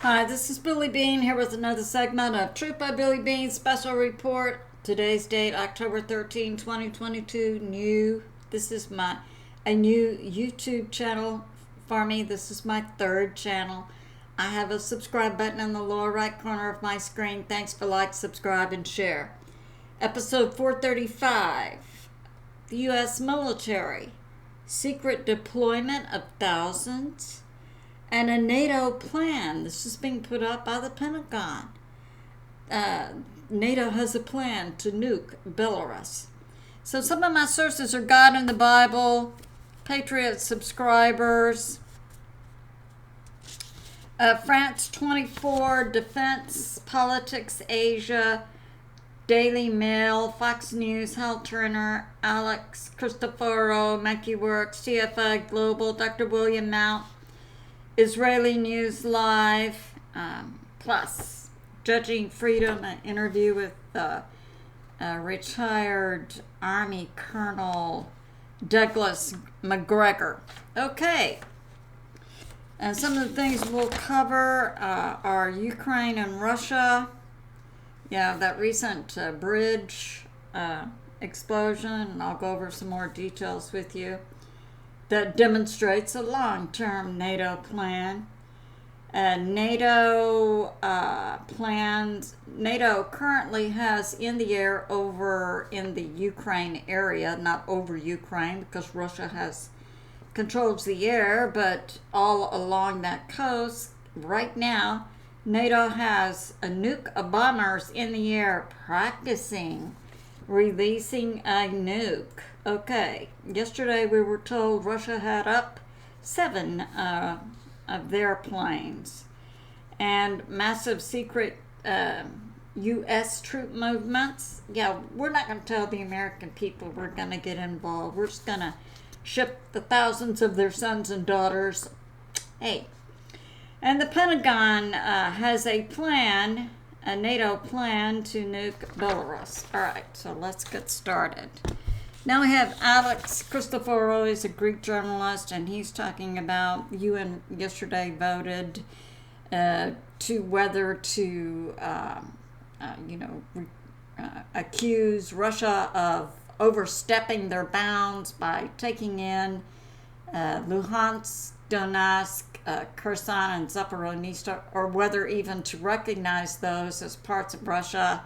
Hi, this is Billie Beene here with another segment of Truth by Billie Beene Special Report. Today's date, October 13, 2022. This is a new YouTube channel for me. This is my third channel. I have a subscribe button in the lower right corner of my screen. Thanks for like, subscribe, and share. Episode 435. The U.S. military. Secret deployment of thousands. And a NATO plan. This is being put up by the Pentagon. NATO has a plan to nuke Belarus. So some of my sources are God and the Bible, Patriot subscribers, France 24, Defense, Politics Asia, Daily Mail, Fox News, Hal Turner, Alex Cristoforo, MacGregor, CFI Global, Dr. William Mount, Israeli News Live, plus Judging Freedom, an interview with retired Army Colonel Douglas MacGregor. Okay, and some of the things we'll cover are Ukraine and Russia. Yeah, that recent bridge explosion, and I'll go over some more details with you. That demonstrates a long-term NATO plan. NATO currently has in the air over in the Ukraine area, not over Ukraine because Russia controls the air, but all along that coast. Right now, NATO has bombers in the air practicing releasing a nuke. Okay, yesterday we were told Russia had up 7 of their planes, and massive secret U.S. troop movements. Yeah, we're not going to tell the American people we're going to get involved. We're just going to ship the thousands of their sons and daughters. Hey, and the Pentagon has a plan, a NATO plan to nuke Belarus. All right, so let's get started. Now we have Alex Cristoforo, is a Greek journalist, and he's talking about UN yesterday voted to whether to, accuse Russia of overstepping their bounds by taking in Luhansk, Donetsk, Kherson, and Zaporizhzhia, or whether even to recognize those as parts of Russia.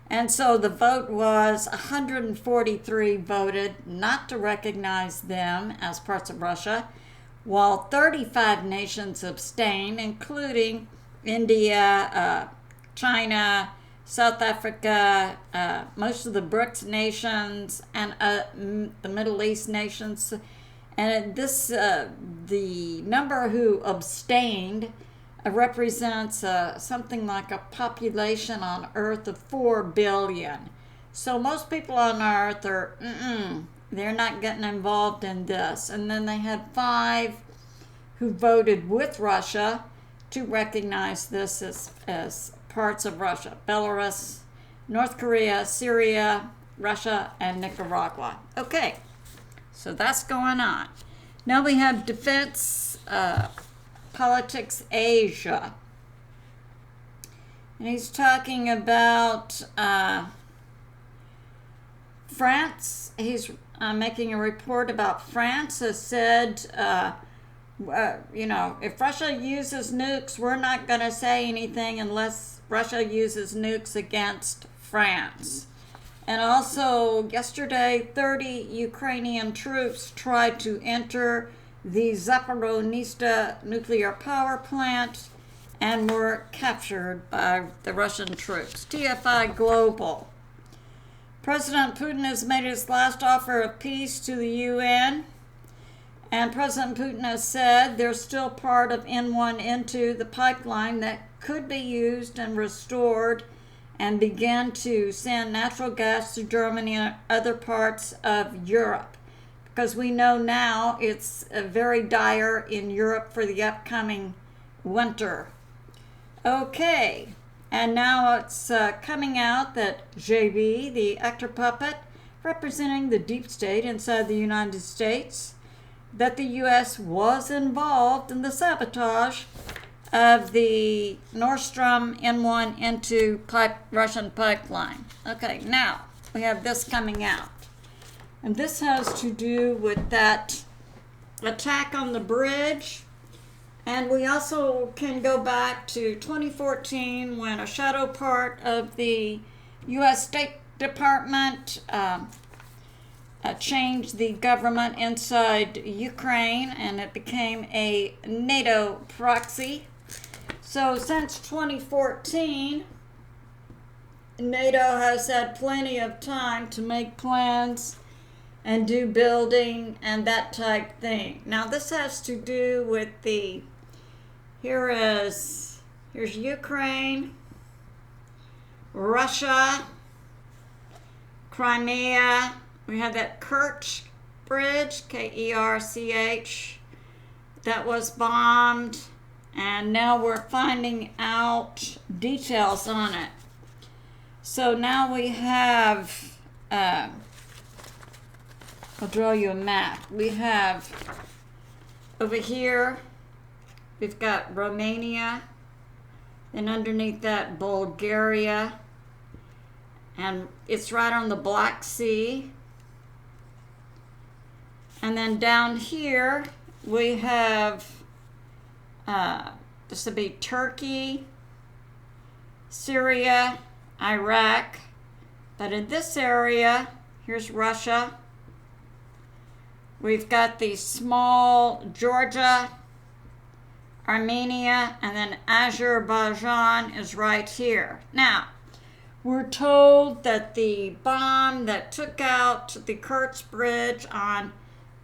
And so the vote was 143 voted not to recognize them as parts of Russia, while 35 nations abstained, including India, China, South Africa, most of the BRICS nations, and the Middle East nations. And the number who abstained represents something like a population on Earth of 4 billion. So most people on Earth are, they're not getting involved in this. And then they had 5 who voted with Russia to recognize this as parts of Russia: Belarus, North Korea, Syria, Russia, and Nicaragua. Okay, so that's going on. Now we have Defense, Politics Asia, and he's talking about France. He's making a report about France. Has said, if Russia uses nukes, we're not going to say anything unless Russia uses nukes against France. And also, yesterday, 30 Ukrainian troops tried to enter the Zaporizhzhia nuclear power plant and were captured by the Russian troops. TFI Global. President Putin has made his last offer of peace to the UN, and President Putin has said there's still part of N1, N2, the pipeline, that could be used and restored and begin to send natural gas to Germany and other parts of Europe, because we know now it's very dire in Europe for the upcoming winter. Okay, and now it's coming out that JB, the actor puppet representing the deep state inside the United States, that the U.S. was involved in the sabotage of the Nord Stream N1 into Russian pipeline. Okay, now we have this coming out. And this has to do with that attack on the bridge. And we also can go back to 2014 when a shadow part of the U.S. State Department changed the government inside Ukraine, and it became a NATO proxy. So since 2014, NATO has had plenty of time to make plans and do building and that type thing. Now this has to do with here's Ukraine, Russia, Crimea. We have that Kerch Bridge, Kerch, that was bombed, and now we're finding out details on it. So now we have, I'll draw you a map. We have over here, we've got Romania, and underneath that Bulgaria, and it's right on the Black Sea. And then down here we have, this would be Turkey, Syria, Iraq, but in this area, here's Russia. We've got the small Georgia, Armenia, and then Azerbaijan is right here. Now, we're told that the bomb that took out the Kerch Bridge on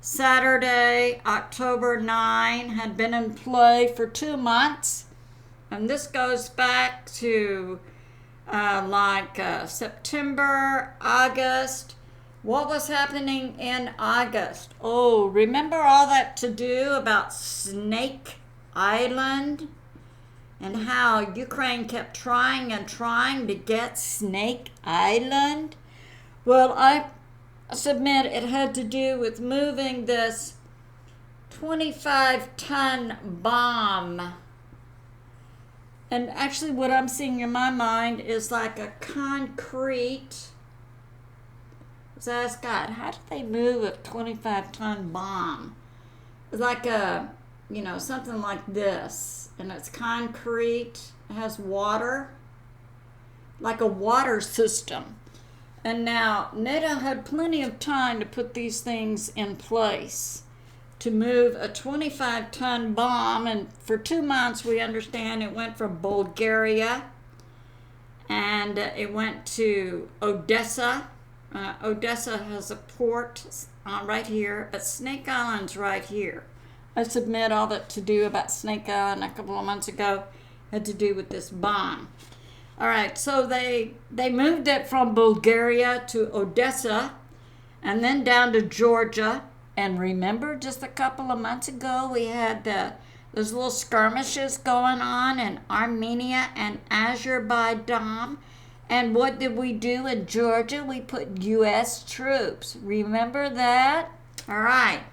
Saturday, October 9, had been in play for 2 months. And this goes back to September, August. What was happening in August? Oh, remember all that to do about Snake Island and how Ukraine kept trying and trying to get Snake Island? Well, I submit it had to do with moving this 25-ton bomb. And actually what I'm seeing in my mind is like a concrete. So I asked God, how did they move a 25-ton bomb? It's like a, something like this. And it's concrete. It has water. Like a water system. And now NATO had plenty of time to put these things in place to move a 25-ton bomb. And for 2 months, we understand it went from Bulgaria and it went to Odessa. Odessa has a port right here, but Snake Island's right here. I submit all that to do about Snake Island a couple of months ago had to do with this bomb. All right, so they moved it from Bulgaria to Odessa and then down to Georgia. And remember, just a couple of months ago, we had those little skirmishes going on in Armenia and Azerbaijan. And what did we do in Georgia? We put U.S. troops. Remember that? All right.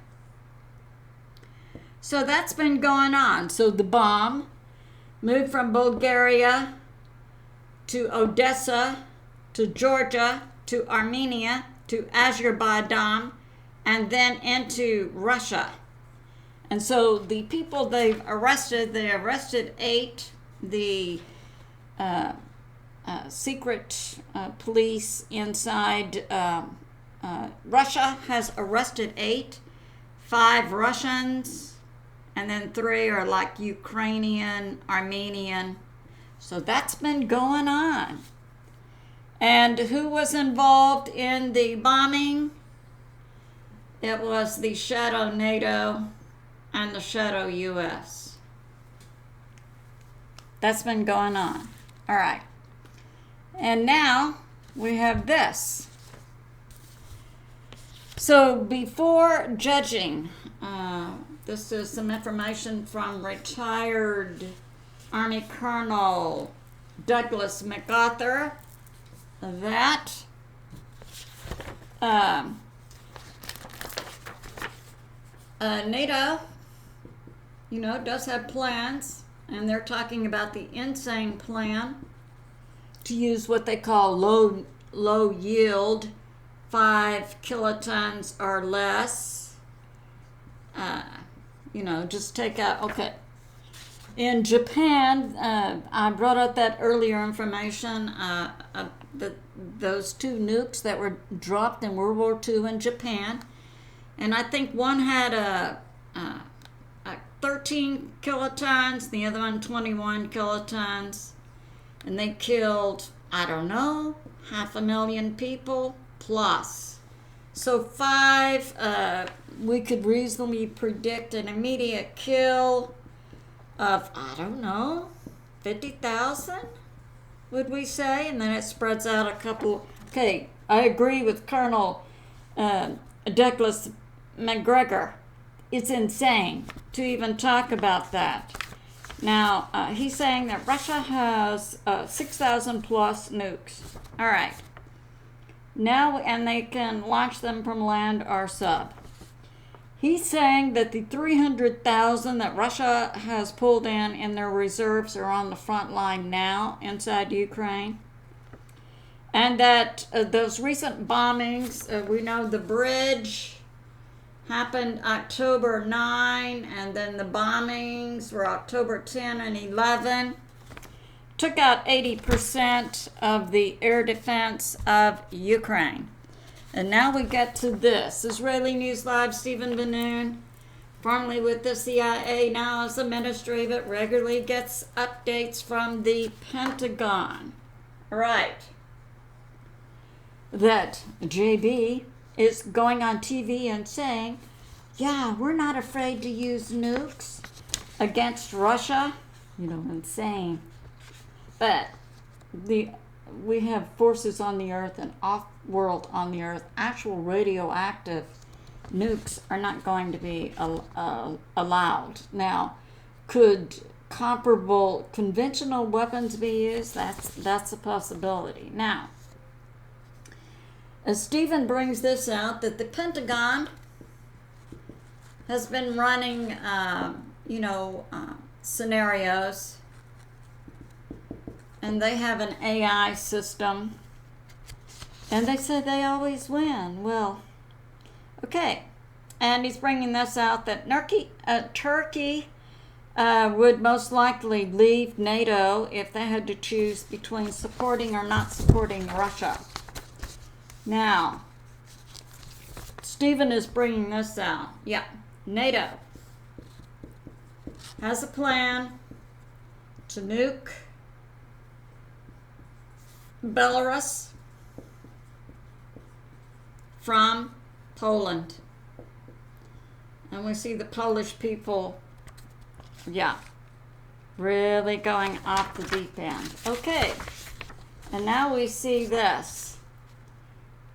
So that's been going on. So the bomb moved from Bulgaria to Odessa, to Georgia, to Armenia, to Azerbaijan, and then into Russia. And so the people they arrested 8. The secret police inside Russia has arrested 8. 5 Russians, and then 3 are like Ukrainian, Armenian. So that's been going on. And who was involved in the bombing? It was the shadow NATO and the shadow US. That's been going on. All right. And now we have this. So before judging, this is some information from retired Army Colonel Douglas MacArthur, that NATO, does have plans and they're talking about the insane plan to use what they call low yield, 5 kilotons or less. Just take out, okay. In Japan, I brought up that earlier information, those 2 nukes that were dropped in World War II in Japan. And I think one had a 13 kilotons, the other one 21 kilotons. And they killed, I don't know, 500,000 people plus. So 5, we could reasonably predict an immediate kill of, I don't know, 50,000, would we say? And then it spreads out a couple. Okay, I agree with Colonel Douglas MacGregor. It's insane to even talk about that. Now, he's saying that Russia has 6,000 plus nukes. All right. Now, and they can launch them from land or sub. He's saying that the 300,000 that Russia has pulled in their reserves are on the front line now inside Ukraine. And that those recent bombings, we know the bridge happened October 9, and then the bombings were October 10 and 11. Took out 80% of the air defense of Ukraine. And now we get to this. Israeli News Live, Stephen Beene, formerly with the CIA, now as administrator, but regularly gets updates from the Pentagon. Right. That JB is going on TV and saying, yeah, we're not afraid to use nukes against Russia. Insane. But we have forces on the earth and off-world on the earth. Actual radioactive nukes are not going to be allowed. Now, could comparable conventional weapons be used? That's a possibility. Now, as Stephen brings this out, that the Pentagon has been running, scenarios, and they have an AI system, and they said they always win. Well, okay. And he's bringing this out that Turkey would most likely leave NATO if they had to choose between supporting or not supporting Russia. Now, Stephen is bringing this out. Yeah, NATO has a plan to nuke Belarus from Poland. And we see the Polish people, really going off the deep end. Okay, and now we see this.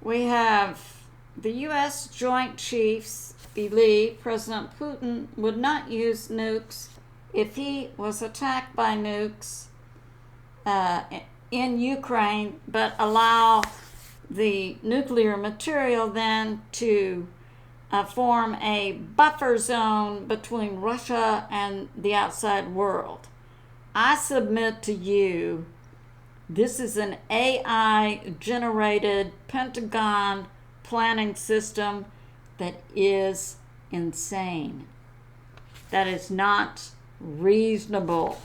We have the U.S. Joint Chiefs believe President Putin would not use nukes if he was attacked by nukes in Ukraine, but allow the nuclear material then to form a buffer zone between Russia and the outside world. I submit to you, this is an AI-generated Pentagon planning system that is insane. That is not reasonable.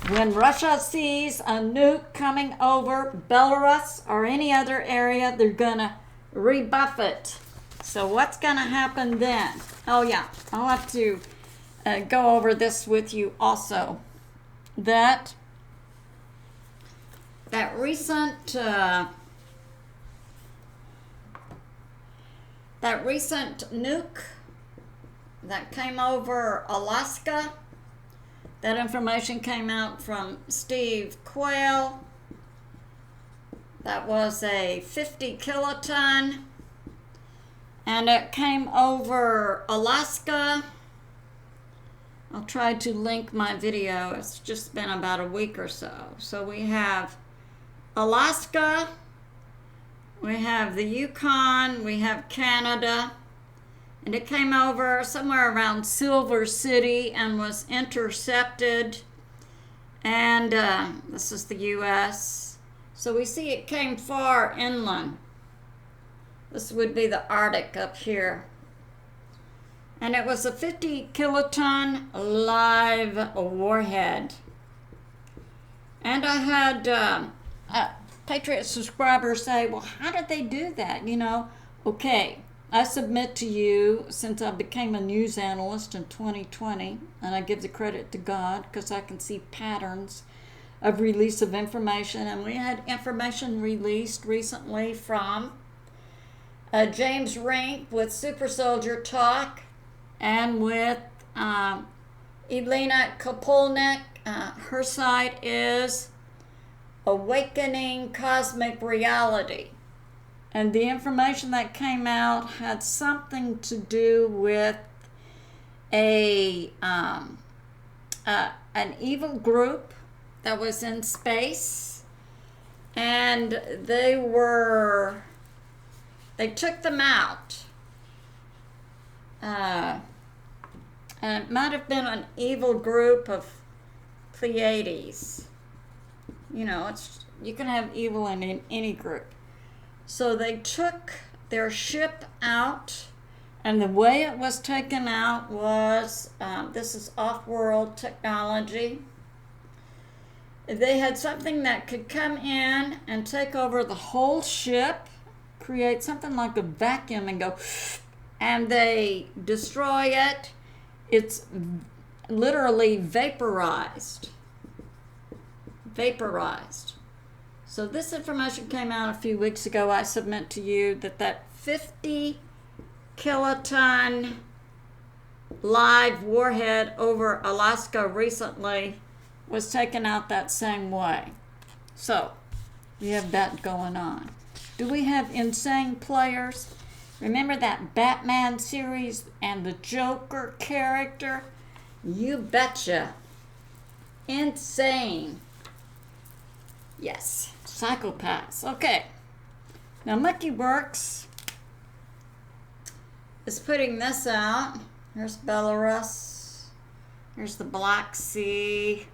When Russia sees a nuke coming over Belarus or any other area, they're going to rebuff it. So what's going to happen then? Oh yeah, I'll have to go over this with you also. That recent nuke that came over Alaska, that information came out from Steve Quayle. That was a 50 kiloton, and it came over Alaska. I'll try to link my video. It's just been about a week or so. So we have Alaska, we have the Yukon, we have Canada, and it came over somewhere around Silver City and was intercepted And this is the U.S. So we see it came far inland. This would be the Arctic up here. And it was a 50 kiloton live warhead. And I had a Patriot subscriber say, well, how did they do that? You know, okay, I submit to you, since I became a news analyst in 2020, and I give the credit to God because I can see patterns of release of information. And we had information released recently from James Rink with Super Soldier Talk, and with Elena Kopolnik. Her site is Awakening Cosmic Reality. And the information that came out had something to do with an evil group that was in space, and they took them out. And it might have been an evil group of Pleiades. You know, you can have evil in any group. So they took their ship out, and the way it was taken out was, this is off-world technology. They had something that could come in and take over the whole ship, create something like a vacuum and go, and they destroy it. It's literally vaporized. So this information came out a few weeks ago. I submit to you that 50 kiloton live warhead over Alaska recently was taken out that same way. So we have that going on. Do we have insane players? Remember that Batman series and the Joker character? You betcha. Insane. Yes. Psychopaths. Okay. Now Mickey Works is putting this out. Here's Belarus. Here's the Black Sea.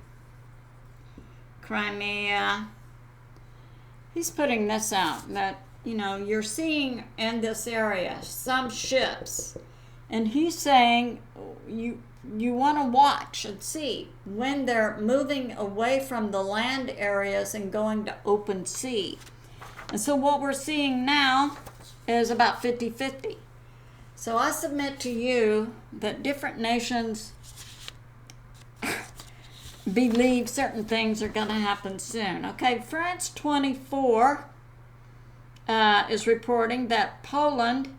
Crimea. He's putting this out that, you know, you're seeing in this area some ships, and he's saying you want to watch and see when they're moving away from the land areas and going to open sea. And so what we're seeing now is about 50-50. So I submit to you that different nations believe certain things are going to happen soon. Okay, France 24 is reporting that Poland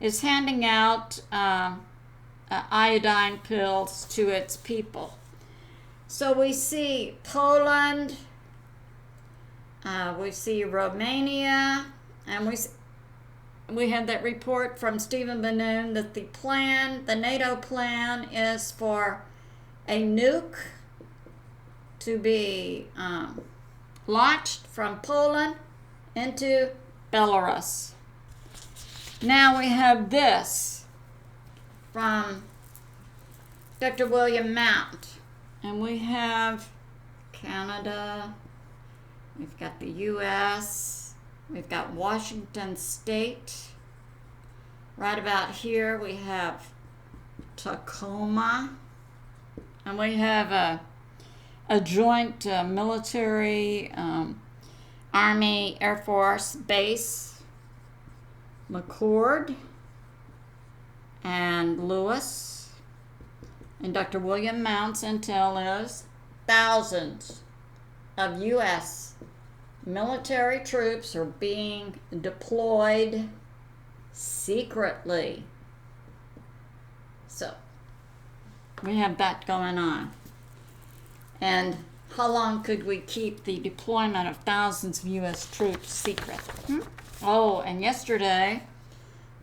is handing out iodine pills to its people. So we see Poland, we see Romania, and we had that report from Stephen Beene that the NATO plan is for a nuke to be launched from Poland into Belarus. Now we have this from Dr. William Mount, and we have Canada, we've got the U.S., we've got Washington State. Right about here we have Tacoma, and we have a joint military Army Air Force base, McCord and Lewis. And Dr. William Mount's intel is thousands of U.S. military troops are being deployed secretly. So we have that going on. And how long could we keep the deployment of thousands of U.S. troops secret? Oh, and yesterday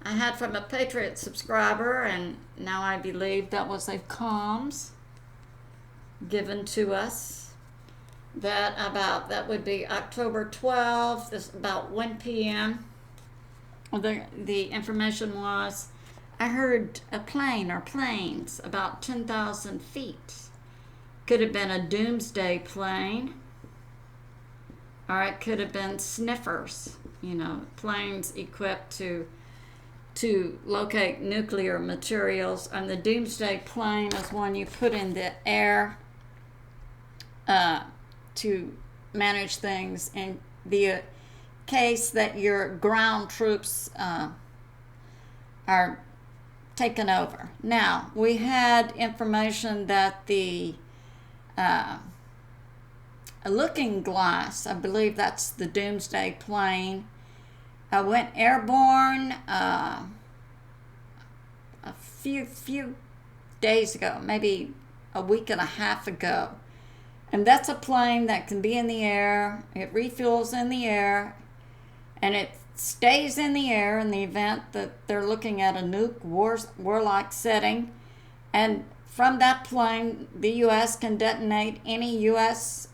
I had from a Patriot subscriber, and now I believe that was a comms given to us, that would be October 12th, this about 1 p.m. The information was, I heard a plane or planes about 10,000 feet. Could have been a doomsday plane. Or it could have been sniffers, planes equipped to locate nuclear materials. And the doomsday plane is one you put in the air to manage things in the case that your ground troops are taken over. Now, we had information that the a looking glass, I believe that's the doomsday plane, went airborne a few days ago, maybe a week and a half ago. And that's a plane that can be in the air, it refuels in the air, and it stays in the air in the event that they're looking at a nuke warlike setting. And from that plane, the U.S. can detonate any U.S.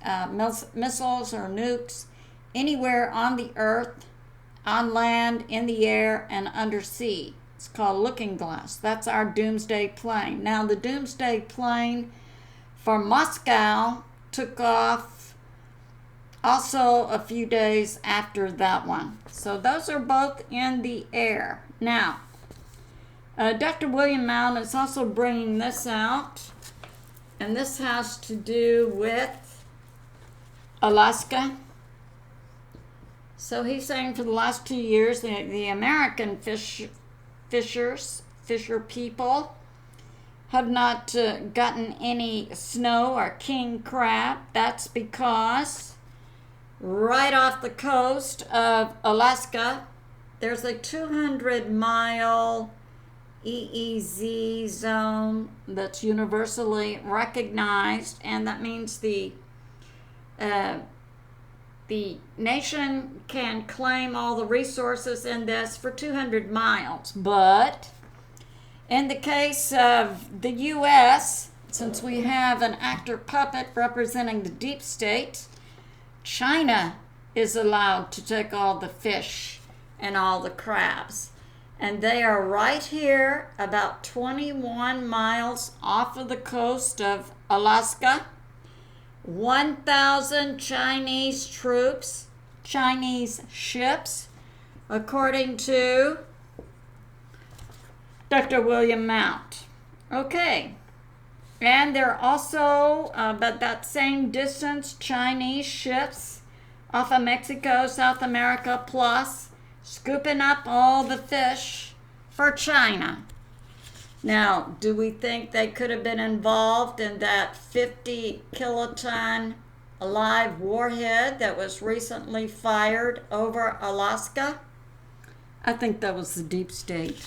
Missiles or nukes anywhere on the earth, on land, in the air, and undersea. It's called looking glass. That's our doomsday plane. Now, the doomsday plane for Moscow took off also a few days after that one. So those are both in the air. Now, Dr. William Mount is also bringing this out, and this has to do with Alaska. So he's saying for the last 2 years, the American fisher people have not gotten any snow or king crab. That's because right off the coast of Alaska, there's a 200-mile EEZ zone that's universally recognized, and that means the nation can claim all the resources in this for 200 miles. But in the case of the U.S., since we have an actor puppet representing the deep state, China is allowed to take all the fish and all the crabs. And they are right here, about 21 miles off of the coast of Alaska. 1,000 Chinese troops, Chinese ships, according to Dr. William Mount. Okay. And there are also, about that same distance, Chinese ships off of Mexico, South America, plus scooping up all the fish for China. Now, do we think they could have been involved in that 50-kiloton live warhead that was recently fired over Alaska? I think that was the deep state.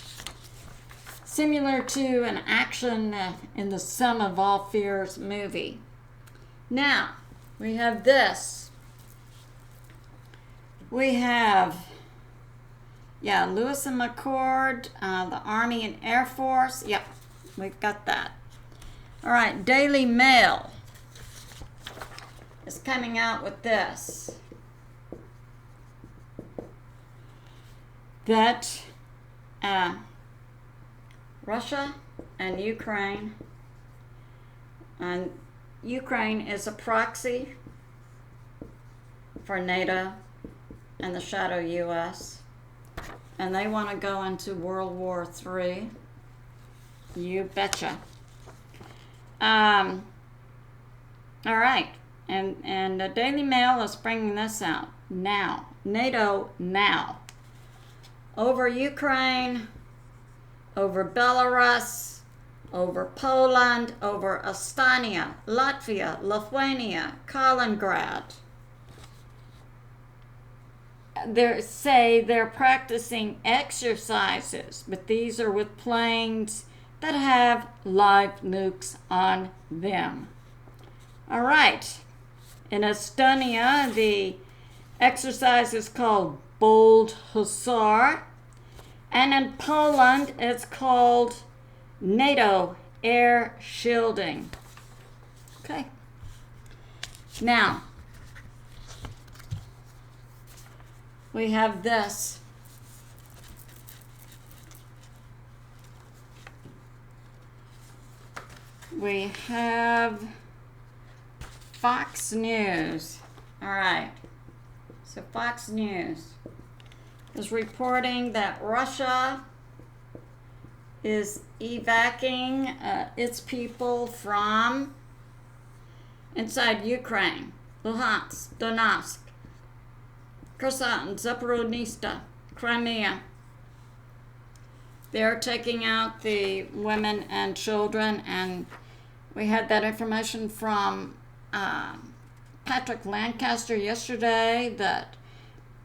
Similar to an action in the Sum of All Fears movie. Now, we have this. We have Lewis and McCord, the Army and Air Force. Yep, we've got that. All right, Daily Mail is coming out with this. That Russia and Ukraine is a proxy for NATO and the shadow U.S., and they want to go into World War III. You betcha. All right, and the Daily Mail is bringing this out now. NATO now. Over Ukraine, over Belarus, over Poland, over Estonia, Latvia, Lithuania, Kaliningrad. They're practicing exercises, but these are with planes that have live nukes on them. All right. In Estonia, the exercise is called Bold Hussar. And in Poland, it's called NATO air shielding. Okay. Now, we have this. We have Fox News. All right. So Fox News is reporting that Russia is evacuating its people from inside Ukraine, Luhansk, Donetsk, Kherson, Zaporizhzhia, Crimea. They're taking out the women and children, and we had that information from Patrick Lancaster yesterday that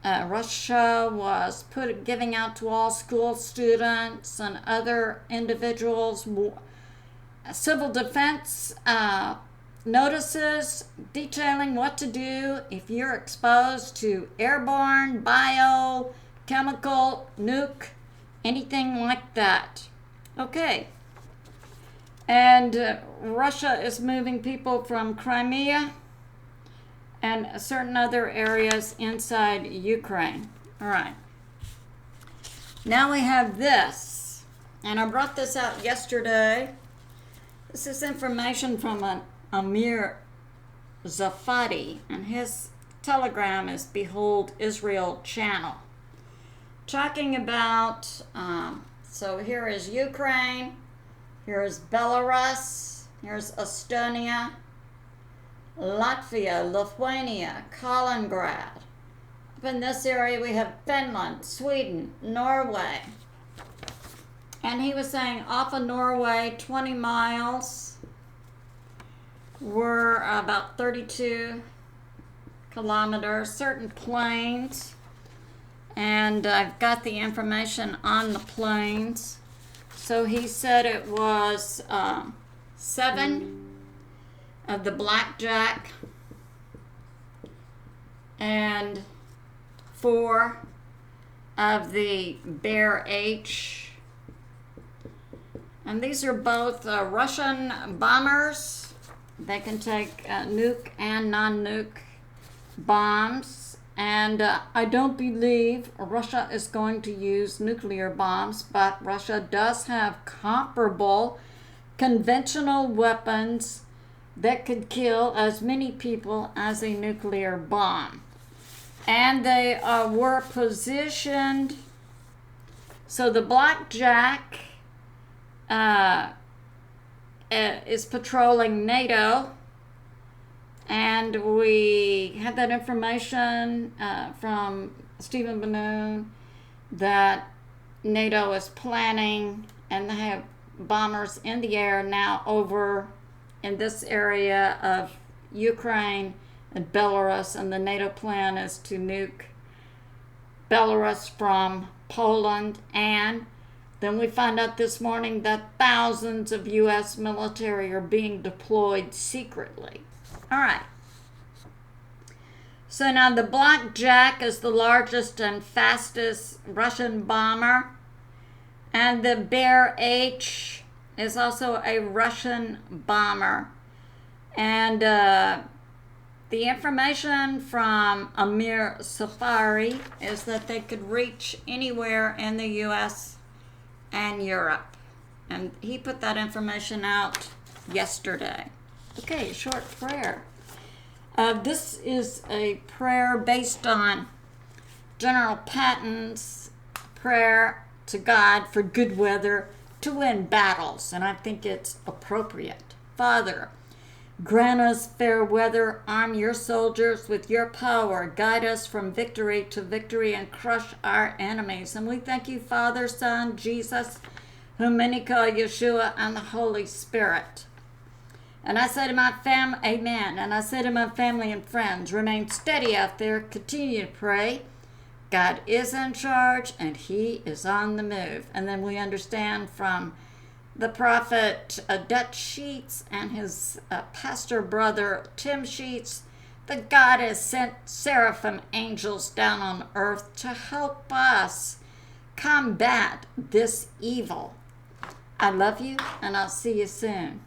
Russia was giving out to all school students and other individuals civil defense notices detailing what to do if you're exposed to airborne, biochemical, nuke, anything like that. Okay. And Russia is moving people from Crimea and certain other areas inside Ukraine. All right. Now we have this, and I brought this out yesterday. This is information from an Amir Zafadi, and his telegram is Behold Israel channel. Talking about, so here is Ukraine, here is Belarus, here's Estonia, Latvia, Lithuania, Kaliningrad. Up in this area we have Finland, Sweden, Norway. And he was saying off of Norway, 20 miles, were about 32 kilometers, certain plains. And I've got the information on the planes. So he said it was 7 of the blackjack and 4 of the bear H. And these are both Russian bombers. They can take nuke and non-nuke bombs. And I don't believe Russia is going to use nuclear bombs, but Russia does have comparable conventional weapons that could kill as many people as a nuclear bomb. And they were positioned, so the blackjack is patrolling NATO. And we had that information from Stephen Bannon that NATO is planning, and they have bombers in the air now over in this area of Ukraine and Belarus, and the NATO plan is to nuke Belarus from Poland. And then we found out this morning that thousands of U.S. military are being deployed secretly. All right. So now the blackjack is the largest and fastest Russian bomber. And the bear H is also a Russian bomber. And the information from Amir Safari is that they could reach anywhere in the U.S. and Europe. And he put that information out yesterday. Okay, short prayer. This is a prayer based on General Patton's prayer to God for good weather to win battles, and I think it's appropriate. Father, grant us fair weather, arm your soldiers with your power, guide us from victory to victory, and crush our enemies. And we thank you, Father, Son, Jesus, whom many call Yeshua, and the Holy Spirit. And I say to my family, amen. And I say to my family and friends, remain steady out there, continue to pray. God is in charge and he is on the move. And then we understand from the prophet Dutch Sheets and his pastor brother Tim Sheets that God has sent seraphim angels down on earth to help us combat this evil. I love you, and I'll see you soon.